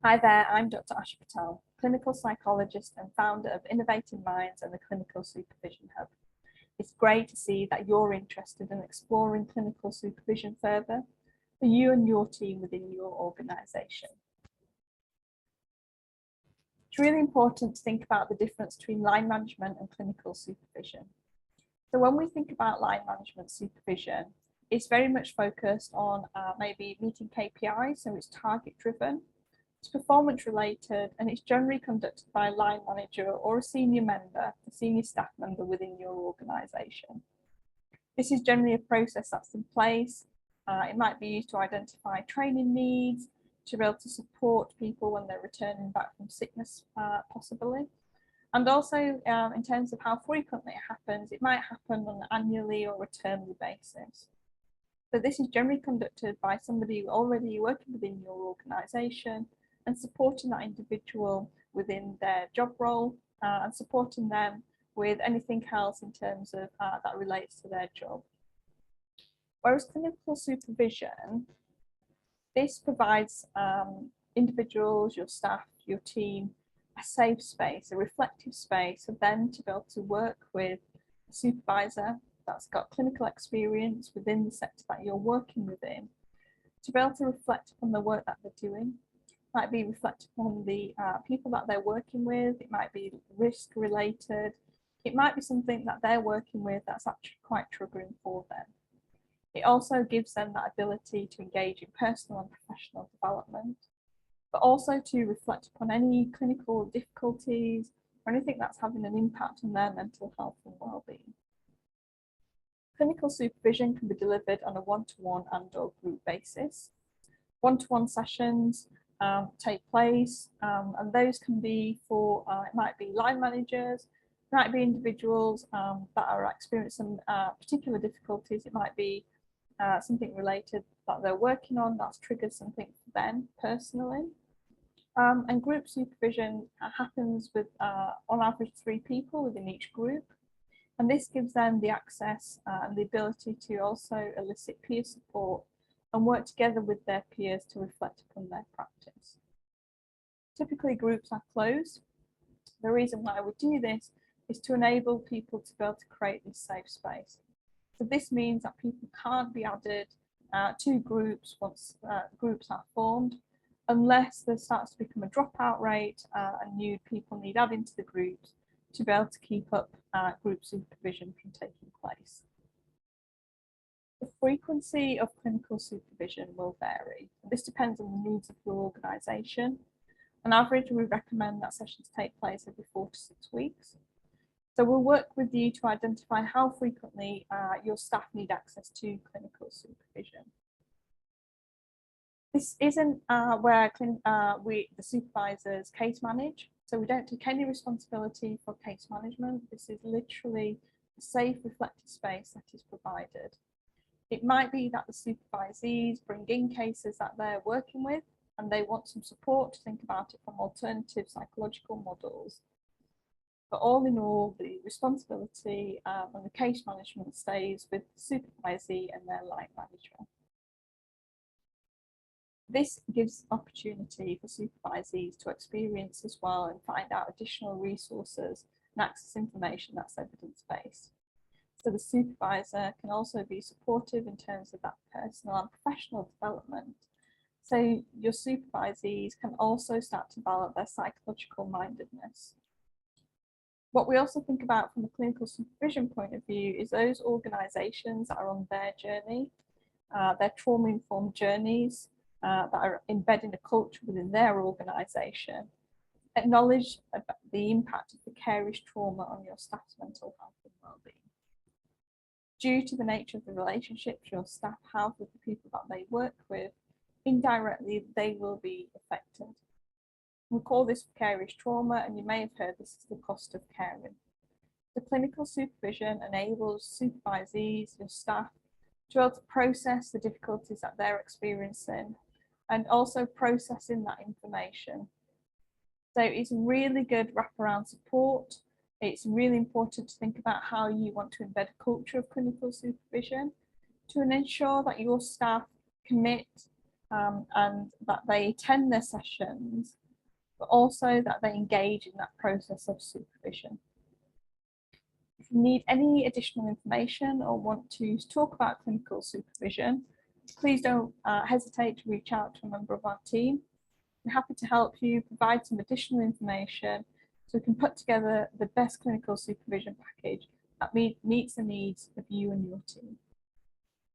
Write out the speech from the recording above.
Hi there, I'm Dr. Asha Patel, clinical psychologist and founder of Innovating Minds and the Clinical Supervision Hub. It's great to see that you're interested in exploring clinical supervision further for you and your team within your organisation. It's really important to think about the difference between line management and clinical supervision. So when we think about line management supervision, it's very much focused on maybe meeting KPIs, so it's target driven. It's performance related and it's generally conducted by a line manager or a senior member, a senior staff member within your organisation. This is generally a process that's in place. It might be used to identify training needs, to be able to support people when they're returning back from sickness, possibly. And also in terms of how frequently it happens, it might happen on an annually or a termly basis. So this is generally conducted by somebody already working within your organisation and supporting that individual within their job role and supporting them with anything else in terms of that relates to their job. Whereas clinical supervision, this provides individuals, your staff, your team, a safe space, a reflective space for them to be able to work with a supervisor that's got clinical experience within the sector that you're working within, to be able to reflect upon the work that they're doing. It might be reflect upon the people that they're working with, it might be risk related, it might be something that they're working with that's actually quite triggering for them. It also gives them that ability to engage in personal and professional development, but also to reflect upon any clinical difficulties or anything that's having an impact on their mental health and well-being. Clinical supervision can be delivered on a one-to-one and/or group basis. One-to-one sessions take place, and those can be for, it might be line managers, it might be individuals that are experiencing particular difficulties, it might be something related that they're working on that's triggered something for them personally. And group supervision happens with, on average, 3 people within each group. And this gives them the access and the ability to also elicit peer support and work together with their peers to reflect upon their practice. Typically, groups are closed. The reason why we do this is to enable people to be able to create this safe space. So this means that people can't be added to groups once groups are formed, unless there starts to become a dropout rate and new people need adding to the groups to be able to keep up group supervision from taking place. The frequency of clinical supervision will vary. This depends on the needs of your organisation. On average, we recommend that sessions take place every 4 to 6 weeks. So we'll work with you to identify how frequently your staff need access to clinical supervision. This isn't where the supervisors case manage, so we don't take any responsibility for case management. This is literally a safe, reflective space that is provided. It might be that the supervisees bring in cases that they're working with and they want some support to think about it from alternative psychological models. But all in all, the responsibility and the case management stays with the supervisee and their line manager. This gives opportunity for supervisees to experience as well and find out additional resources and access information that's evidence-based. So the supervisor can also be supportive in terms of that personal and professional development. So your supervisees can also start to develop their psychological mindedness. What we also think about from a clinical supervision point of view is those organisations that are on their journey, their trauma-informed journeys, that are embedding a culture within their organisation, acknowledge the impact of vicarious trauma on your staff's mental health and well-being. Due to the nature of the relationships your staff have with the people that they work with, indirectly they will be affected. We call this vicarious trauma, and you may have heard this is the cost of caring. The clinical supervision enables supervisees, your staff, to be able to process the difficulties that they're experiencing and also processing that information. So it's really good wraparound support. It's really important to think about how you want to embed a culture of clinical supervision to ensure that your staff commit and that they attend their sessions, but also that they engage in that process of supervision. If you need any additional information or want to talk about clinical supervision, please don't hesitate to reach out to a member of our team. We're happy to help you, provide some additional information so we can put together the best clinical supervision package that meets the needs of you and your team.